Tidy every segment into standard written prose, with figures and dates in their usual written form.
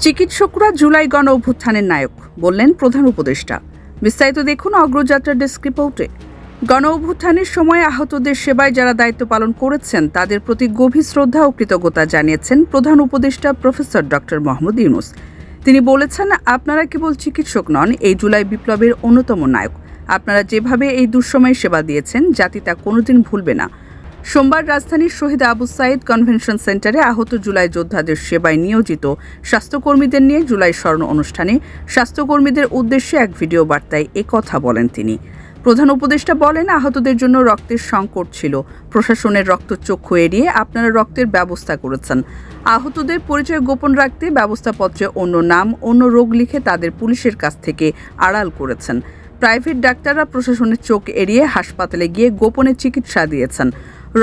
চিকিৎসকরা জুলাই গণ অভ্যুত্থানের নায়ক বললেন প্রধান উপদেষ্টা। বিস্তারিত দেখুন অগ্রযাত্রার ডেস্ক রিপোর্টে। গণ অভ্যুত্থানের সময় আহতদের সেবায় যারা দায়িত্ব পালন করেছেন তাদের প্রতি গভীর শ্রদ্ধা ও কৃতজ্ঞতা জানিয়েছেন প্রধান উপদেষ্টা প্রফেসর ডক্টর মোহাম্মদ ইউনূস। তিনি বলেছেন, আপনারা কেবল চিকিৎসক নন, এই জুলাই বিপ্লবের অন্যতম নায়ক। আপনারা যেভাবে এই দুঃসময়ে সেবা দিয়েছেন, জাতি তা কোনোদিন ভুলবে না। সোমবার রাজধানীর শহীদ আবু সাইদ কনভেনশন সেন্টারে আহত জুলাই যোদ্ধাদের সেবায় নিয়োজিত স্বাস্থ্যকর্মীদের নিয়ে জুলাই স্মরণ অনুষ্ঠানে স্বাস্থ্যকর্মীদের উদ্দেশ্যে এক ভিডিও বার্তায় কথা বলেন তিনি। প্রধান উপদেষ্টা বলেন, আহতদের জন্য রক্তের সংকট ছিল। প্রশাসনের রক্তচক্ষু এড়িয়ে আপনারা রক্তের ব্যবস্থা করেছেন। আহতদের পরিচয় গোপন রাখতে ব্যবস্থাপত্রে অন্য নাম, অন্য রোগ লিখে তাদের পুলিশের কাছ থেকে আড়াল করেছেন। প্রাইভেট ডাক্তাররা প্রশাসনের চোখ এড়িয়ে হাসপাতালে গিয়ে গোপনে চিকিৎসা দিয়েছেন।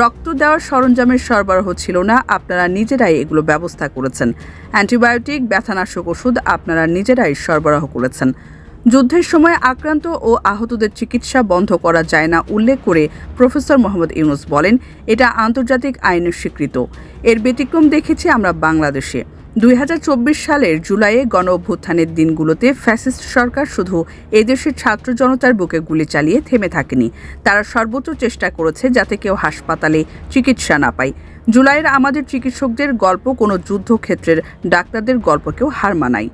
রক্ত দেওয়ার সরঞ্জামের সরবরাহ ছিল না, আপনারা নিজেরাই এগুলো ব্যবস্থা করেছেন। অ্যান্টিবায়োটিক, ব্যথানাশক ওষুধ আপনারা নিজেরাই সরবরাহ করেছেন। যুদ্ধের সময় আক্রান্ত ও আহতদের চিকিৎসা বন্ধ করা যায় না উল্লেখ করে প্রফেসর মোহাম্মদ ইউনূস বলেন, এটা আন্তর্জাতিক আইনের স্বীকৃত। এর ব্যতিক্রম দেখেছি আমরা বাংলাদেশে। 2024 সালের জুলাইয়ে গণ অভ্যুত্থানের দিনগুলোতে ফ্যাসিস্ট সরকার শুধু এদেশের ছাত্র জনতার বুকে গুলি চালিয়ে থেমে থাকেনি, তারা সর্বোচ্চ চেষ্টা করেছে যাতে কেউ হাসপাতালে চিকিৎসা না পায়। জুলাইয়ের আমাদের চিকিৎসকদের গল্প কোনো যুদ্ধক্ষেত্রের ডাক্তারদের গল্পকেও হার মানায়।